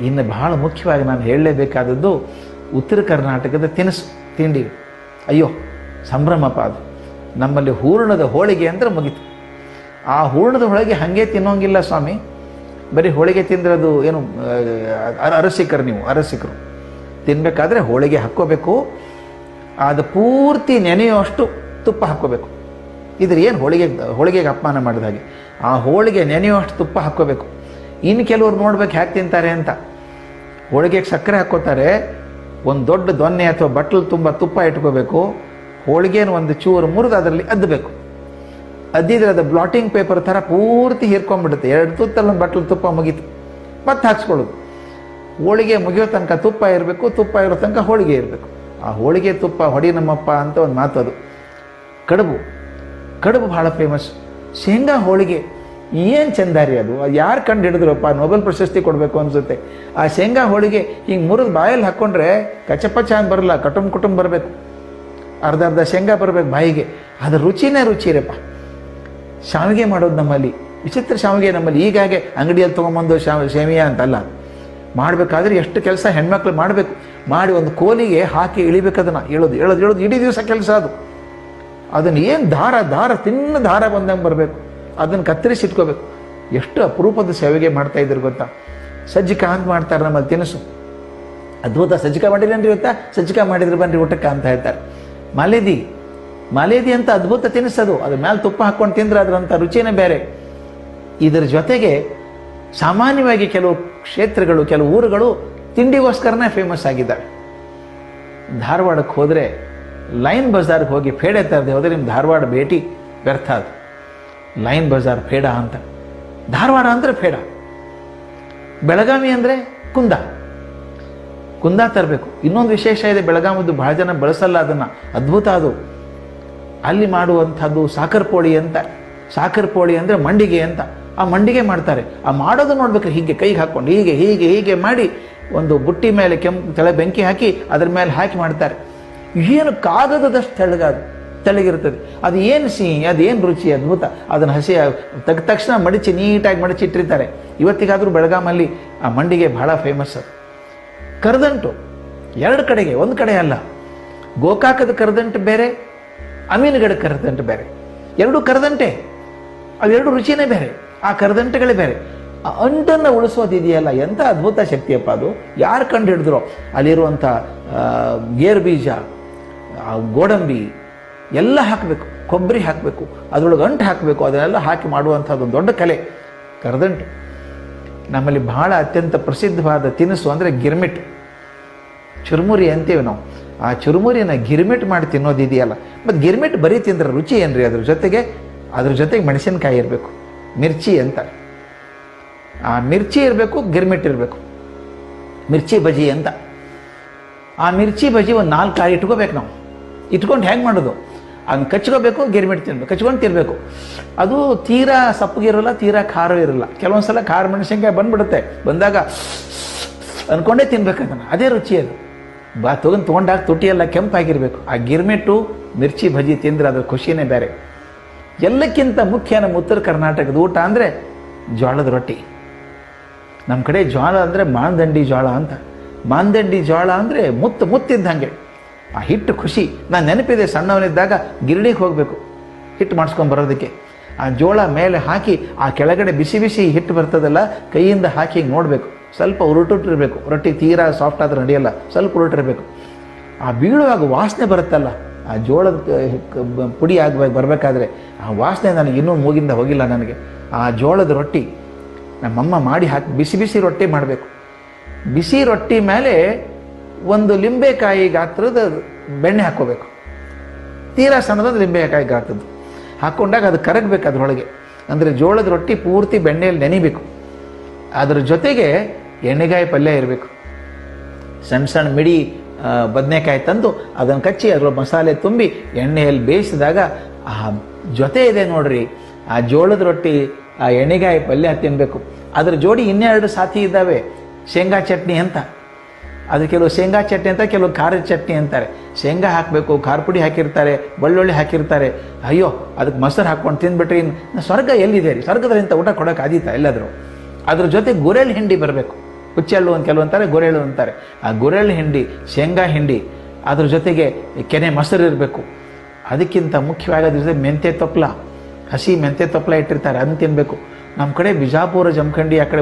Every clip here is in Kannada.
ಇನ್ನು ಬಹಳ ಮುಖ್ಯವಾಗಿ ನಾನು ಹೇಳಲೇಬೇಕಾದದ್ದು ಉತ್ತರ ಕರ್ನಾಟಕದ ತಿನಿಸು ತಿಂಡಿ. ಅಯ್ಯೋ ಸಂಭ್ರಮಪ್ಪ ಅದು. ನಮ್ಮಲ್ಲಿ ಹೂರಣದ ಹೋಳಿಗೆ ಅಂದರೆ ಮುಗೀತು. ಆ ಹೂರಣದ ಹೋಳಿಗೆ ಹಾಗೆ ತಿನ್ನೋಂಗಿಲ್ಲ ಸ್ವಾಮಿ. ಬರೀ ಹೋಳಿಗೆ ತಿಂದರೆ ಅದು ಏನು ಅರಸಿಕರು, ನೀವು ಅರಸಿಕರು. ತಿನ್ನಬೇಕಾದ್ರೆ ಹೋಳಿಗೆ ಹಾಕ್ಕೋಬೇಕು, ಅದು ಪೂರ್ತಿ ನೆನೆಯುವಷ್ಟು ತುಪ್ಪ ಹಾಕ್ಕೋಬೇಕು. ಇದ್ರ ಏನು ಹೋಳಿಗೆಗೆ ಅಪಮಾನ ಮಾಡಿದ ಹಾಗೆ. ಆ ಹೋಳಿಗೆ ನೆನೆಯುವಷ್ಟು ತುಪ್ಪ ಹಾಕ್ಕೋಬೇಕು. ಇನ್ನು ಕೆಲವ್ರು ನೋಡ್ಬೇಕು ಹ್ಯಾಕೆ ತಿಂತಾರೆ ಅಂತ. ಹೋಳಿಗೆಗೆ ಸಕ್ಕರೆ ಹಾಕ್ಕೋತಾರೆ, ಒಂದು ದೊಡ್ಡ ದೊನ್ನೆ ಅಥವಾ ಬಟ್ಲು ತುಂಬ ತುಪ್ಪ ಇಟ್ಕೋಬೇಕು, ಹೋಳಿಗೆನ ಒಂದು ಚೂರು ಮುರಿದು ಅದರಲ್ಲಿ ಅದ್ದಬೇಕು. ಅದ್ದಿದ್ರೆ ಅದು ಬ್ಲಾಟಿಂಗ್ ಪೇಪರ್ ಥರ ಪೂರ್ತಿ ಹೀರ್ಕೊಂಡ್ಬಿಡುತ್ತೆ. 2 ತುತ್ತಲ್ಲಿ ಒಂದು ಬಟ್ಲು ತುಪ್ಪ ಮುಗೀತು, ಮತ್ತೆ ಹಾಕ್ಸ್ಕೊಳ್ಳೋದು. ಹೋಳಿಗೆ ಮುಗಿಯೋ ತನಕ ತುಪ್ಪ ಇರಬೇಕು, ತುಪ್ಪ ಇರೋ ತನಕ ಹೋಳಿಗೆ ಇರಬೇಕು. ಆ ಹೋಳಿಗೆ ತುಪ್ಪ ಹೊಡಿ ನಮ್ಮಪ್ಪ ಅಂತ ಒಂದು ಮಾತು. ಅದು ಕಡುಬು ಭಾಳ ಫೇಮಸ್. ಶೇಂಗಾ ಹೋಳಿಗೆ ಏನು ಚಂದಾರಿ ಅದು. ಯಾರು ಕಂಡು ಹಿಡಿದ್ರಪ್ಪ, ನೊಬೆಲ್ ಪ್ರಶಸ್ತಿ ಕೊಡಬೇಕು ಅನಿಸುತ್ತೆ. ಆ ಶೇಂಗಾ ಹೋಳಿಗೆ ಹಿಂಗೆ ಮುರಿದು ಬಾಯಲ್ಲಿ ಹಾಕ್ಕೊಂಡ್ರೆ ಕಚಪಚ ಅಂತ ಬರಲ್ಲ, ಕುಟುಂಬ ಬರಬೇಕು. ಅರ್ಧ ಶೇಂಗಾ ಬರಬೇಕು ಬಾಯಿಗೆ. ಅದ್ರ ರುಚಿನೇ ರುಚಿರಪ್ಪ. ಶಾವಿಗೆ ಮಾಡೋದು ನಮ್ಮಲ್ಲಿ ವಿಚಿತ್ರ. ಶಾವಿಗೆ ನಮ್ಮಲ್ಲಿ ಈಗಾಗೆ ಅಂಗಡಿಯಲ್ಲಿ ತೊಗೊಂಬಂದು ಸೇಮಿಯಾ ಅಂತಲ್ಲ. ಮಾಡಬೇಕಾದ್ರೆ ಎಷ್ಟು ಕೆಲಸ ಹೆಣ್ಮಕ್ಳು ಮಾಡಬೇಕು. ಮಾಡಿ ಒಂದು ಕೋಲಿಗೆ ಹಾಕಿ ಇಳಿಬೇಕು. ಅದನ್ನು ಹೇಳೋದು ಇಡೀ ದಿವಸ ಕೆಲಸ ಅದು. ಅದನ್ನು ಏನು ದಾರ ತಿನ್ನ ದಾರ ಬಂದಂಗೆ ಬರಬೇಕು. ಅದನ್ನು ಕತ್ತರಿಸಿ ಇಟ್ಕೋಬೇಕು. ಎಷ್ಟು ಅಪರೂಪದ ಶಾವಿಗೆ ಮಾಡ್ತಾಯಿದ್ರು ಗೊತ್ತಾ. ಸಜ್ಜಿಕಾ ಅಂತ ಮಾಡ್ತಾರೆ ನಮ್ಮಲ್ಲಿ ತಿನಿಸು. ಅದ್ಭುತ. ಸಜ್ಜಿಕಾ ಮಾಡಿದ್ರೇನ್ರಿ ಇವತ್ತಾ? ಸಜ್ಜಿಕಾ ಮಾಡಿದ್ರೆ ಬನ್ರಿ ಊಟಕ್ಕೆ ಅಂತ ಹೇಳ್ತಾರೆ. ಮಾಲೇದಿ ಅಂತ ಅದ್ಭುತ ತಿನಿಸೋದು. ಅದ್ರ ಮೇಲೆ ತುಪ್ಪ ಹಾಕ್ಕೊಂಡು ತಿಂದ್ರೆ ಅದರಂಥ ರುಚಿನೇ ಬೇರೆ. ಇದರ ಜೊತೆಗೆ ಸಾಮಾನ್ಯವಾಗಿ ಕೆಲವು ಕ್ಷೇತ್ರಗಳು, ಕೆಲವು ಊರುಗಳು ತಿಂಡಿಗೋಸ್ಕರನೇ ಫೇಮಸ್ ಆಗಿದ್ದಾವೆ. ಧಾರವಾಡಕ್ಕೆ ಹೋದರೆ ಲೈನ್ ಬಜಾರ್ಗೆ ಹೋಗಿ ಪೇಡೆ ತರದೆ ಹೋದರೆ ನಿಮ್ಮ ಧಾರವಾಡ ಭೇಟಿ ವ್ಯರ್ಥ. ಅದು ಲೈನ್ ಬಜಾರ್ ಪೇಡ ಅಂತ. ಧಾರವಾಡ ಅಂದರೆ ಪೇಡ, ಬೆಳಗಾವಿ ಅಂದರೆ ಕುಂದ ತರಬೇಕು. ಇನ್ನೊಂದು ವಿಶೇಷ ಇದೆ ಬೆಳಗಾವಿದು, ಬಹಳ ಜನ ಬಳಸಲ್ಲ ಅದನ್ನು. ಅದ್ಭುತ ಅದು. ಅಲ್ಲಿ ಮಾಡುವಂಥದ್ದು ಸಾಕರ್ ಪೋಳಿ ಅಂತ. ಸಾಕರ್ ಪೋಳಿ ಅಂದರೆ ಮಂಡಿಗೆ ಅಂತ. ಆ ಮಂಡಿಗೆ ಮಾಡ್ತಾರೆ. ಆ ಮಾಡೋದು ನೋಡ್ಬೇಕು. ಹೀಗೆ ಕೈಗೆ ಹಾಕ್ಕೊಂಡು ಹೀಗೆ ಮಾಡಿ ಒಂದು ಬುಟ್ಟಿ ಮೇಲೆ ತೆಳ ಬೆಂಕಿ ಹಾಕಿ ಅದ್ರ ಮೇಲೆ ಹಾಕಿ ಮಾಡ್ತಾರೆ. ಏನು ಕಾಗದದಷ್ಟು ತೆಳ್ಳಗಿರ್ತದೆ. ಅದು ಏನು ಸಿಹಿ, ಅದೇನು ರುಚಿ, ಅದ್ಭುತ. ಅದನ್ನು ಹಸಿ ತೆಗೆದ ತಕ್ಷಣ ನೀಟಾಗಿ ಮಡಿಚಿಟ್ಟಿರ್ತಾರೆ. ಇವತ್ತಿಗಾದರೂ ಬೆಳಗಾಮಲ್ಲಿ ಆ ಮಂಡಿಗೆ ಬಹಳ ಫೇಮಸ್. ಅದು ಕರದಂಟು 2 ಕಡೆಗೆ, ಒಂದು ಕಡೆ ಅಲ್ಲ. ಗೋಕಾಕದ ಕರದಂಟು ಬೇರೆ, ಅಮೀನಗಡ ಕರದಂಟು ಬೇರೆ. 2 ಕರದಂಟೆ, ಅವೆರಡು ರುಚಿನೇ ಬೇರೆ. ಆ ಕರದಂಟೆಗಳೇ ಬೇರೆ. ಆ ಅಂಟನ್ನು ಉಳಿಸೋದಿದೆಯಲ್ಲ, ಎಂಥ ಅದ್ಭುತ ಶಕ್ತಿಯಪ್ಪ ಅದು. ಯಾರು ಕಂಡು ಹಿಡಿದ್ರೋ ಅಲ್ಲಿರುವಂಥ ಗೇರು ಬೀಜ, ಗೋಡಂಬಿ ಎಲ್ಲ ಹಾಕಬೇಕು, ಕೊಬ್ಬರಿ ಹಾಕಬೇಕು, ಅದರೊಳಗೆ ಅಂಟು ಹಾಕಬೇಕು. ಅದನ್ನೆಲ್ಲ ಹಾಕಿ ಮಾಡುವಂಥದ್ದು ದೊಡ್ಡ ಕಲೆ ಕರದಂಟು. ನಮ್ಮಲ್ಲಿ ಬಹಳ ಅತ್ಯಂತ ಪ್ರಸಿದ್ಧವಾದ ತಿನಿಸು ಅಂದರೆ ಗಿರ್ಮಿಟ್, ಚುರುಮುರಿ ಅಂತೀವಿ ನಾವು. ಆ ಚುರುಮುರಿನ ಗಿರ್ಮಿಟ್ ಮಾಡಿ ತಿನ್ನೋದಿದೆಯಲ್ಲ. ಮತ್ತು ಗಿರ್ಮಿಟ್ ಬರೀ ತಿಂದ್ರೆ ರುಚಿ ಏನ್ರಿ? ಅದ್ರ ಜೊತೆಗೆ ಮೆಣಸಿನಕಾಯಿ ಇರಬೇಕು, ಮಿರ್ಚಿ ಅಂತ. ಆ ಮಿರ್ಚಿ ಇರಬೇಕು, ಗಿರ್ಮಿಟ್ ಇರಬೇಕು. ಮಿರ್ಚಿ ಬಜಿ ಅಂತ. ಆ ಮಿರ್ಚಿ ಬಜಿ ಒಂದು 4 ಕಾಯಿ ಇಟ್ಕೋಬೇಕು ನಾವು. ಇಟ್ಕೊಂಡು ಹೆಂಗೆ ಮಾಡೋದು? ಅದನ್ನು ಕಚ್ಕೋಬೇಕು, ಗಿರ್ಮಿಟ್ ತಿನ್ಬೇಕು, ಕಚ್ಕೊಂಡು ತಿನ್ನಬೇಕು. ಅದು ತೀರಾ ಸಪ್ಪಗಿರೋಲ್ಲ, ತೀರಾ ಖಾರ ಇರೋಲ್ಲ. ಕೆಲವೊಂದು ಸಲ ಖಾರ ಮೆಣಸಿನ್ಕಾಯಿ ಬಂದ್ಬಿಡುತ್ತೆ. ಬಂದಾಗ ಅಂದ್ಕೊಂಡೇ ತಿನ್ಬೇಕು ಅದನ್ನು. ಅದೇ ರುಚಿ ಅದು. ತೊಗೊಂಡಾಗ ತುಟಿಯೆಲ್ಲ ಕೆಂಪಾಗಿರಬೇಕು. ಆ ಗಿರ್ಮಿಟ್ಟು ಮಿರ್ಚಿ ಬಜಿ ತಿಂದರೆ ಅದ್ರ ಖುಷಿನೇ ಬೇರೆ. ಎಲ್ಲಕ್ಕಿಂತ ಮುಖ್ಯ ನಮ್ಮ ಉತ್ತರ ಕರ್ನಾಟಕದ ಊಟ ಅಂದರೆ ಜೋಳದ ರೊಟ್ಟಿ. ನಮ್ಮ ಕಡೆ ಜೋಳ ಅಂದರೆ ಮಾಂದಂಡಿ ಜೋಳ ಅಂತ. ಮಾಂದಂಡಿ ಜೋಳ ಅಂದರೆ ಮುತ್ತಿದ್ದಂಗೆ. ಆ ಹಿಟ್ಟು ಖುಷಿ. ನಾನು ನೆನಪಿದೆ, ಸಣ್ಣವನಿದ್ದಾಗ ಗಿರಣಿಗೆ ಹೋಗಬೇಕು ಹಿಟ್ಟು ಮಾಡಿಸ್ಕೊಂಡು ಬರೋದಕ್ಕೆ. ಆ ಜೋಳ ಮೇಲೆ ಹಾಕಿ ಆ ಕೆಳಗಡೆ ಬಿಸಿ ಹಿಟ್ಟು ಬರ್ತದಲ್ಲ, ಕೈಯಿಂದ ಹಾಕಿ ನೋಡಬೇಕು. ಸ್ವಲ್ಪ ಉರುಟಿರಬೇಕು. ರೊಟ್ಟಿ ತೀರಾ ಸಾಫ್ಟ್ ಆದ್ರೆ ನಡೆಯಲ್ಲ, ಸ್ವಲ್ಪ ಉರುಟಿರಬೇಕು. ಆ ಬೀಳುವಾಗ ವಾಸನೆ ಬರುತ್ತಲ್ಲ, ಆ ಜೋಳದ ಪುಡಿ ಬರಬೇಕಾದ್ರೆ ಆ ವಾಸನೆ ನನಗೆ ಇನ್ನೂ ಮೂಗಿಂದ ಹೋಗಿಲ್ಲ ನನಗೆ. ಆ ಜೋಳದ ರೊಟ್ಟಿ ನಮ್ಮಮ್ಮ ಮಾಡಿ ಹಾಕಿ ಬಿಸಿ ರೊಟ್ಟಿ ಮಾಡಬೇಕು. ಬಿಸಿ ರೊಟ್ಟಿ ಮೇಲೆ ಒಂದು ಲಿಂಬೆಕಾಯಿ ಗಾತ್ರದ ಬೆಣ್ಣೆ ಹಾಕ್ಕೋಬೇಕು. ತೀರಾ ಸಣ್ಣದ ಲಿಂಬೆಕಾಯಿ ಗಾತ್ರದ್ದು ಹಾಕ್ಕೊಂಡಾಗ ಅದು ಕರಗಬೇಕು ಅದರೊಳಗೆ. ಅಂದರೆ ಜೋಳದ ರೊಟ್ಟಿ ಪೂರ್ತಿ ಬೆಣ್ಣೆಯಲ್ಲಿ ನೆನಿಬೇಕು. ಅದರ ಜೊತೆಗೆ ಎಣ್ಣೆಗಾಯಿ ಪಲ್ಯ ಇರಬೇಕು. ಸಣ್ಣ ಮಿಡಿ ಬದನೆಕಾಯಿ ತಂದು ಅದನ್ನು ಕಚ್ಚಿ ಅದರ ಮಸಾಲೆ ತುಂಬಿ ಎಣ್ಣೆಯಲ್ಲಿ ಬೇಯಿಸಿದಾಗ ಆ ಜೊತೆ ಇದೆ ನೋಡ್ರಿ, ಆ ಜೋಳದ ರೊಟ್ಟಿ, ಆ ಎಣ್ಣೆಗಾಯಿ ಪಲ್ಯ ತಿನ್ನಬೇಕು. ಅದರ ಜೋಡಿ 2 ಸಾಥಿ ಇದ್ದಾವೆ. ಶೇಂಗಾ ಚಟ್ನಿ ಅಂತ. ಅದು ಕೆಲವು ಶೇಂಗಾ ಚಟ್ನಿ ಅಂತ, ಕೆಲವು ಖಾರದ ಚಟ್ನಿ ಅಂತಾರೆ. ಶೇಂಗಾ ಹಾಕಬೇಕು, ಖಾರ ಪುಡಿ ಹಾಕಿರ್ತಾರೆ, ಬೆಳ್ಳುಳ್ಳಿ ಹಾಕಿರ್ತಾರೆ. ಅಯ್ಯೋ, ಅದಕ್ಕೆ ಮೊಸರು ಹಾಕ್ಕೊಂಡು ತಿಂದ್ಬಿಟ್ರಿ ಸ್ವರ್ಗ ಎಲ್ಲಿದೆ ರೀ? ಸ್ವರ್ಗದಲ್ಲಿ ಇಂಥ ಊಟ ಕೊಡೋಕೆ ಆದೀತಾ ಎಲ್ಲಾದರೂ? ಅದ್ರ ಜೊತೆ ಗುರೆಳ್ಳು ಹಿಂಡಿ ಬರಬೇಕು. ಹುಚ್ಚೆಳ್ಳು ಅಂತ ಕೆಲವು ಅಂತಾರೆ, ಗುರೆಳ್ಳು ಅಂತಾರೆ. ಆ ಗುರೆಳ್ಳು ಹಿಂಡಿ, ಶೇಂಗಾ ಹಿಂಡಿ, ಅದ್ರ ಜೊತೆಗೆ ಕೆನೆ ಮೊಸರು ಇರಬೇಕು. ಅದಕ್ಕಿಂತ ಮುಖ್ಯವಾಗಿ ಅದ್ರ ಜೊತೆ ಮೆಂತ್ಯ ತೊಪ್ಲ, ಹಸಿ ಮೆಂತ್ಯ ತೊಪ್ಲ ಇಟ್ಟಿರ್ತಾರೆ, ಅದನ್ನು ತಿನ್ನಬೇಕು. ನಮ್ಮ ಕಡೆ ಬಿಜಾಪುರ, ಜಮಖಂಡಿ, ಆ ಕಡೆ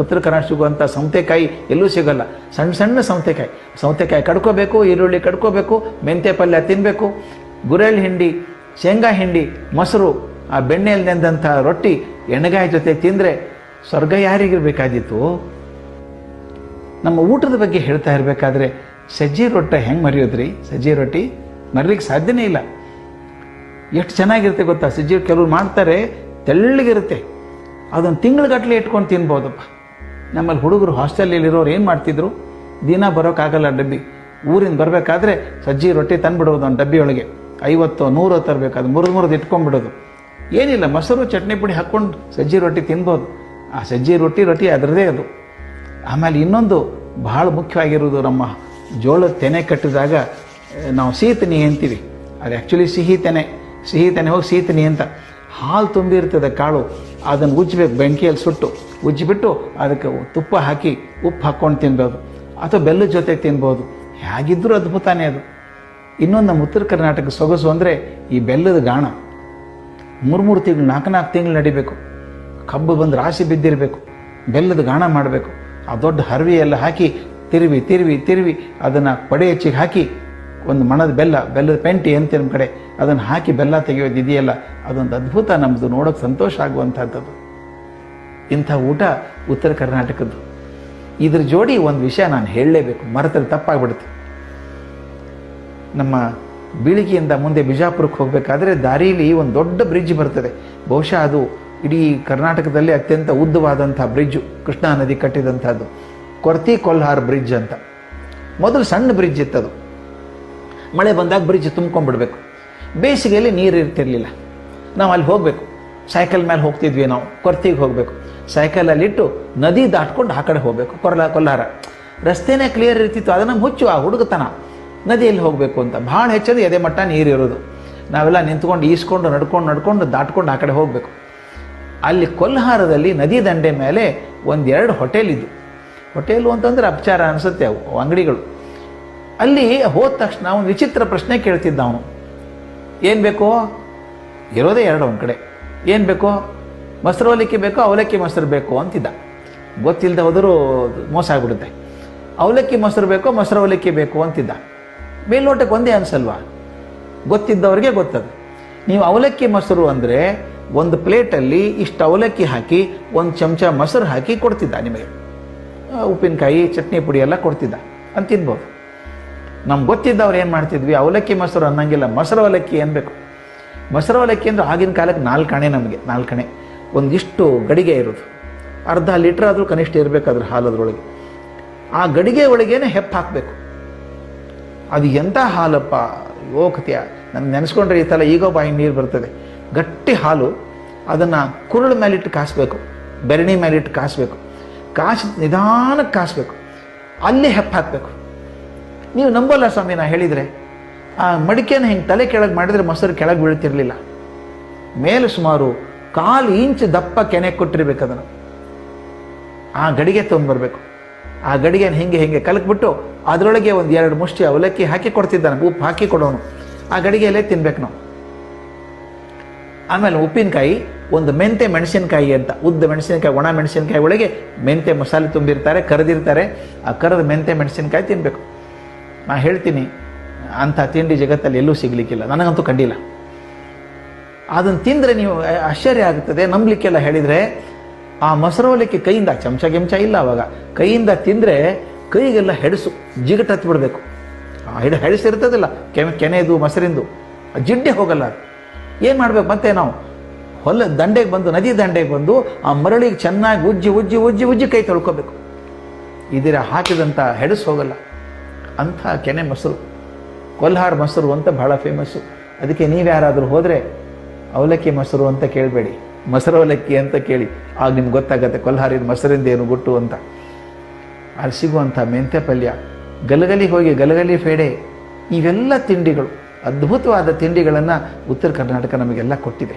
ಉತ್ತರ ಕರ್ನಾಟಕ ಸಿಗುವಂಥ ಸೌತೆಕಾಯಿ ಎಲ್ಲೂ ಸಿಗೋಲ್ಲ. ಸಣ್ಣ ಸಣ್ಣ ಸೌತೆಕಾಯಿ ಕಡ್ಕೋಬೇಕು, ಈರುಳ್ಳಿ ಕಡ್ಕೋಬೇಕು, ಮೆಂತ್ಯ ಪಲ್ಯ ತಿನ್ನಬೇಕು, ಗುರೆಳ್ಳು ಹಿಂಡಿ, ಶೇಂಗಾ ಹಿಂಡಿ, ಮೊಸರು, ಆ ಬೆಣ್ಣೆಯಲ್ಲಿ ನೆಂದಂಥ ರೊಟ್ಟಿ, ಎಣ್ಣೆಗಾಯಿ ಜೊತೆ ತಿಂದರೆ ಸ್ವರ್ಗ ಯಾರಿಗಿರ್ಬೇಕಾದಿತ್ತು. ನಮ್ಮ ಊಟದ ಬಗ್ಗೆ ಹೇಳ್ತಾ ಇರಬೇಕಾದ್ರೆ ಸಜ್ಜಿ ರೊಟ್ಟಿ ಹೆಂಗೆ ಮರೆಯೋದ್ರಿ? ಸಜ್ಜಿ ರೊಟ್ಟಿ ಮರೀಲಿಕ್ಕೆ ಸಾಧ್ಯನೇ ಇಲ್ಲ. ಎಷ್ಟು ಚೆನ್ನಾಗಿರುತ್ತೆ ಗೊತ್ತಾ? ಸಜ್ಜಿ ಕೆಲವ್ರು ಮಾಡ್ತಾರೆ, ತೆಳ್ಳಗಿರುತ್ತೆ, ಅದೊಂದು ತಿಂಗಳಗಟ್ಟಲೆ ಇಟ್ಕೊಂಡು ತಿನ್ಬೋದಪ್ಪ. ನಮ್ಮಲ್ಲಿ ಹುಡುಗರು ಹಾಸ್ಟೆಲಲ್ಲಿರೋರು ಏನು ಮಾಡ್ತಿದ್ರು, ದಿನ ಬರೋಕ್ಕಾಗಲ್ಲ ಡಬ್ಬಿ, ಊರಿಂದ ಬರಬೇಕಾದ್ರೆ ಸಜ್ಜಿ ರೊಟ್ಟಿ ತಂದುಬಿಡೋದು ಒಂದು ಡಬ್ಬಿಯೊಳಗೆ, 50-100 ತರಬೇಕು, ಅದು ಮುರಿದು ಇಟ್ಕೊಂಡ್ಬಿಡೋದು. ಏನಿಲ್ಲ, ಮೊಸರು ಚಟ್ನಿ ಪುಡಿ ಹಾಕ್ಕೊಂಡು ಸಜ್ಜಿ ರೊಟ್ಟಿ ತಿನ್ಬೋದು. ಆ ಸಜ್ಜಿ ರೊಟ್ಟಿ ಅದರದೇ ಅದು. ಆಮೇಲೆ ಇನ್ನೊಂದು ಭಾಳ ಮುಖ್ಯವಾಗಿರೋದು, ನಮ್ಮ ಜೋಳದ ತೆನೆ ಕಟ್ಟಿದಾಗ ನಾವು ಸೀತನಿ ಅಂತೀವಿ, ಅದು ಆ್ಯಕ್ಚುಲಿ ಸಿಹಿ ತೆನೆ ಹೋಗಿ ಸೀತನಿ ಅಂತ. ಹಾಲು ತುಂಬಿರ್ತದೆ ಕಾಳು, ಅದನ್ನು ಉಜ್ಜಬೇಕು, ಬೆಂಕಿಯಲ್ಲಿ ಸುಟ್ಟು ಉಜ್ಜಿಬಿಟ್ಟು ಅದಕ್ಕೆ ತುಪ್ಪ ಹಾಕಿ ಉಪ್ಪು ಹಾಕ್ಕೊಂಡು ತಿನ್ಬೋದು, ಅಥವಾ ಬೆಲ್ಲದ ಜೊತೆಗೆ ತಿನ್ಬೋದು. ಹೇಗಿದ್ದರೂ ಅದ್ಭುತನೇ ಅದು. ಇನ್ನೊಂದು ನಮ್ಮ ಉತ್ತರ ಕರ್ನಾಟಕ ಸೊಗಸು ಅಂದರೆ ಈ ಬೆಲ್ಲದ ಗಾಣ. 3 ತಿಂಗಳು 4 ತಿಂಗಳು ನಡಿಬೇಕು, ಕಬ್ಬು ಬಂದು ರಾಶಿ ಬಿದ್ದಿರಬೇಕು, ಬೆಲ್ಲದ ಗಾಣ ಮಾಡಬೇಕು. ಆ ದೊಡ್ಡ ಹರವಿ ಎಲ್ಲ ಹಾಕಿ ತಿರುವಿ ಅದನ್ನು ಪಡೆ ಹೆಚ್ಚಿಗೆ ಹಾಕಿ ಒಂದು ಮಣದ ಬೆಲ್ಲದ ಪೆಂಟಿ ಅಂತ ನಮ್ಮ ಕಡೆ, ಅದನ್ನು ಹಾಕಿ ಬೆಲ್ಲ ತೆಗೆಯೋದು ಇದೆಯಲ್ಲ, ಅದೊಂದು ಅದ್ಭುತ. ನಮ್ಮದು ನೋಡೋಕೆ ಸಂತೋಷ ಆಗುವಂಥದ್ದು. ಇಂಥ ಊಟ ಉತ್ತರ ಕರ್ನಾಟಕದ್ದು. ಇದ್ರ ಜೋಡಿ ಒಂದು ವಿಷಯ ನಾನು ಹೇಳಲೇಬೇಕು, ಮರೆತರೆ ತಪ್ಪಾಗ್ಬಿಡುತ್ತೆ. ನಮ್ಮ ಬೀಳಿಗೆಯಿಂದ ಮುಂದೆ ಬಿಜಾಪುರಕ್ಕೆ ಹೋಗಬೇಕಾದ್ರೆ ದಾರಿಯಲ್ಲಿ ಒಂದು ದೊಡ್ಡ ಬ್ರಿಡ್ಜ್ ಬರ್ತದೆ. ಬಹುಶಃ ಅದು ಇಡೀ ಕರ್ನಾಟಕದಲ್ಲಿ ಅತ್ಯಂತ ಉದ್ದವಾದಂಥ ಬ್ರಿಡ್ಜು, ಕೃಷ್ಣಾ ನದಿ ಕಟ್ಟಿದಂಥದ್ದು, ಕೊರ್ತಿ ಕೊಲ್ಹಾರ್ ಬ್ರಿಡ್ಜ್ ಅಂತ. ಮೊದಲು ಸಣ್ಣ ಬ್ರಿಡ್ಜ್ ಇತ್ತದು. ಮಳೆ ಬಂದಾಗ ಬ್ರಿಡ್ಜ್ ತುಂಬ್ಕೊಂಡ್ಬಿಡ್ಬೇಕು. ಬೇಸಿಗೆಯಲ್ಲಿ ನೀರು ಇರ್ತಿರ್ಲಿಲ್ಲ. ನಾವು ಅಲ್ಲಿ ಹೋಗಬೇಕು, ಸೈಕಲ್ ಮೇಲೆ ಹೋಗ್ತಿದ್ವಿ ನಾವು, ಕೊರ್ತಿಗೆ ಹೋಗಬೇಕು. ಸೈಕಲಲ್ಲಿಟ್ಟು ನದಿ ದಾಟ್ಕೊಂಡು ಆ ಕಡೆ ಹೋಗಬೇಕು, ಕೊಲ್ಹಾರ. ರಸ್ತೆನೇ ಕ್ಲಿಯರ್ ಇರ್ತಿತ್ತು, ಅದು ನಮ್ಗೆ ಹುಚ್ಚು, ಆ ಹುಡುಗತನ. ನದಿಯಲ್ಲಿ ಹೋಗಬೇಕು ಅಂತ ಭಾಳ ಹೆಚ್ಚದು ಎದೆ ಮಟ್ಟ ನೀರಿರೋದು. ನಾವೆಲ್ಲ ನಿಂತ್ಕೊಂಡು ಈಸ್ಕೊಂಡು ನಡ್ಕೊಂಡು ದಾಟ್ಕೊಂಡು ಆ ಕಡೆ ಹೋಗಬೇಕು. ಅಲ್ಲಿ ಕೊಲ್ಹಾರದಲ್ಲಿ ನದಿ ದಂಡೆ ಮೇಲೆ 1-2 ಹೋಟೆಲ್ ಇದ್ದು. ಹೋಟೆಲು ಅಂತಂದರೆ ಅಪಚಾರ ಅನಿಸುತ್ತೆ, ಅವು ಅಂಗಡಿಗಳು. ಅಲ್ಲಿ ಹೋದ ತಕ್ಷಣ ಒಂದು ವಿಚಿತ್ರ ಪ್ರಶ್ನೆ ಕೇಳ್ತಿದ್ದ ಅವನು. ಏನು ಬೇಕೋ? ಇರೋದೇ 2 ಒಂದು ಕಡೆ. ಏನು ಬೇಕೋ? ಮೊಸರು ಅವಲಕ್ಕಿ ಬೇಕೋ, ಅವಲಕ್ಕಿ ಮೊಸರು ಬೇಕೋ ಅಂತಿದ್ದ. ಗೊತ್ತಿಲ್ಲದೆ ಹೋದರೂ ಮೋಸ ಆಗ್ಬಿಡುತ್ತೆ. ಅವಲಕ್ಕಿ ಮೊಸರು ಬೇಕೋ, ಮೊಸರು ಅವಲಕ್ಕಿ ಬೇಕು ಅಂತಿದ್ದ. ಮೇಲ್ನೋಟಕ್ಕೆ ಒಂದೇ ಅನ್ಸಲ್ವಾ? ಗೊತ್ತಿದ್ದವ್ರಿಗೆ ಗೊತ್ತದು. ನೀವು ಅವಲಕ್ಕಿ ಮೊಸರು ಅಂದರೆ ಒಂದು ಪ್ಲೇಟಲ್ಲಿ ಇಷ್ಟು ಅವಲಕ್ಕಿ ಹಾಕಿ 1 ಚಮಚ ಮೊಸರು ಹಾಕಿ ಕೊಡ್ತಿದ್ದ ನಿಮಗೆ. ಉಪ್ಪಿನಕಾಯಿ, ಚಟ್ನಿ ಪುಡಿ ಎಲ್ಲ ಕೊಡ್ತಿದ್ದ ಅಂತ ತಿನ್ಬೋದು. ನಮ್ಗೆ ಗೊತ್ತಿದ್ದವ್ರು ಏನು ಮಾಡ್ತಿದ್ವಿ, ಅವಲಕ್ಕಿ ಮೊಸರು ಅನ್ನಂಗಿಲ್ಲ, ಮೊಸರು ಅವಲಕ್ಕಿ ಅನ್ಬೇಕು. ಮೊಸರು ಅವಲಕ್ಕಿ ಅಂದರೆ ಆಗಿನ ಕಾಲಕ್ಕೆ 4 ಆಣೆ, ನಮಗೆ 4 ಆಣೆ, ಒಂದಿಷ್ಟು ಗಡಿಗೆ ಇರೋದು, ಅರ್ಧ ಲೀಟ್ರ್ ಆದರೂ ಕನಿಷ್ಠ ಇರಬೇಕಾದ್ರೆ ಹಾಲದ್ರೊಳಗೆ. ಆ ಗಡಿಗೆ ಒಳಗೇನೆ ಹೆಪ್ಪು ಹಾಕಬೇಕು. ಅದು ಎಂಥ ಹಾಲಪ್ಪ, ಯೋಕತ್ಯ, ನನಗೆ ನೆನೆಸ್ಕೊಂಡ್ರೆ ಈ ಥರ ಈಗೋ ಬಾಯಿ ನೀರು ಬರ್ತದೆ. ಗಟ್ಟಿ ಹಾಲು, ಅದನ್ನು ಕುರುಳ ಮೇಲಿಟ್ಟು ಕಾಸಬೇಕು, ಬೆರಣಿ ಮೇಲಿಟ್ಟು ಕಾಸಬೇಕು. ನಿಧಾನಕ್ಕೆ ಕಾಸಬೇಕು, ಅಲ್ಲಿ ಹೆಪ್ಪು ಹಾಕಬೇಕು. ನೀವು ನಂಬಲ್ಲ ಸ್ವಾಮಿ, ನಾ ಹೇಳಿದರೆ ಆ ಮಡಿಕೆನ ಹಿಂಗೆ ತಲೆ ಕೆಳಗೆ ಮಾಡಿದರೆ ಮೊಸರು ಕೆಳಗೆ ಬೀಳ್ತಿರ್ಲಿಲ್ಲ. ಮೇಲೆ ಸುಮಾರು 1/4 ಇಂಚ್ ದಪ್ಪ ಕೆನೆ ಕೊಟ್ಟಿರ್ಬೇಕು. ಅದನ್ನು ಆ ಗಡಿಗೆ ತೊಗೊಂಡ್ಬರ್ಬೇಕು. ಆ ಗಡಿಗೆನ ಹಿಂಗೆ ಕಲಕ್ಬಿಟ್ಟು ಅದರೊಳಗೆ 1-2 ಮುಷ್ಟಿ ಅವಲಕ್ಕಿ ಹಾಕಿ ಕೊಡ್ತಿದ್ದಾನೆ, ಉಪ್ಪು ಹಾಕಿ ಕೊಡೋನು. ಆ ಗಡಿಗೆಯಲ್ಲೇ ತಿನ್ಬೇಕು ನಾವು. ಆಮೇಲೆ ಉಪ್ಪಿನಕಾಯಿ, ಒಂದು ಮೆಂತೆ ಮೆಣಸಿನಕಾಯಿ ಅಂತ, ಉದ್ದ ಮೆಣಸಿನಕಾಯಿ, ಒಣ ಮೆಣಸಿನಕಾಯಿ ಒಳಗೆ ಮೆಂತೆ ಮಸಾಲೆ ತುಂಬಿರ್ತಾರೆ, ಕರೆದಿರ್ತಾರೆ. ಆ ಕರೆದ ಮೆಂತೆ ಮೆಣಸಿನಕಾಯಿ ತಿನ್ನಬೇಕು. ನಾ ಹೇಳ್ತೀನಿ, ಅಂಥ ತಿಂಡಿ ಜಗತ್ತಲ್ಲಿ ಎಲ್ಲೂ ಸಿಗಲಿಕ್ಕಿಲ್ಲ, ನನಗಂತೂ ಕಂಡಿಲ್ಲ. ಅದನ್ನು ತಿಂದರೆ ನೀವು ಆಶ್ಚರ್ಯ ಆಗುತ್ತದೆ, ನಂಬಲಿಕ್ಕೆಲ್ಲ. ಹೇಳಿದರೆ ಆ ಮೊಸರು ಅವಲಕ್ಕಿ ಕೈಯಿಂದ, ಚಮಚ ಗಿಂಚ ಇಲ್ಲ ಅವಾಗ, ಕೈಯಿಂದ ತಿಂದರೆ ಕೈಗೆಲ್ಲ ಹೆಡಸು ಜಿಗಟ್ ಹತ್ತಿಬಿಡ್ಬೇಕು. ಹೆಡಸಿರ್ತದಿಲ್ಲ, ಕೆನೆದು ಮೊಸರಿಂದು ಜಿಡ್ಡೆ ಹೋಗಲ್ಲ. ಏನು ಮಾಡಬೇಕು ಮತ್ತೆ? ನಾವು ದಂಡೆಗೆ ಬಂದು, ನದಿ ದಂಡೆಗೆ ಬಂದು ಆ ಮರಳಿಗೆ ಚೆನ್ನಾಗಿ ಉಜ್ಜಿ ಕೈ ತೊಳ್ಕೊಬೇಕು. ಇದರ ಹಾಕಿದಂಥ ಹೆಡಸು ಹೋಗಲ್ಲ. ಅಂಥ ಕೆನೆ ಮೊಸರು, ಕೊಲ್ಹಾರ್ ಮೊಸರು ಅಂತ ಭಾಳ ಫೇಮಸ್ಸು. ಅದಕ್ಕೆ ನೀವು ಯಾರಾದರೂ ಹೋದರೆ ಅವಲಕ್ಕಿ ಮೊಸರು ಅಂತ ಕೇಳಬೇಡಿ, ಮೊಸರು ಅವಲಕ್ಕಿ ಅಂತ ಕೇಳಿ. ಆಗ ನಿಮ್ಗೆ ಗೊತ್ತಾಗತ್ತೆ ಕೊಲ್ಹಾರಿನ ಮೊಸರಿಂದ ಏನು ಗುಟ್ಟು ಅಂತ. ಅಲ್ಲಿ ಸಿಗುವಂಥ ಮೆಂತ್ಯ ಪಲ್ಯ, ಗಲಗಲಿ ಫೇಡೆ, ಇವೆಲ್ಲ ತಿಂಡಿಗಳು, ಅದ್ಭುತವಾದ ತಿಂಡಿಗಳನ್ನು ಉತ್ತರ ಕರ್ನಾಟಕ ನಮಗೆಲ್ಲ ಕೊಟ್ಟಿದೆ.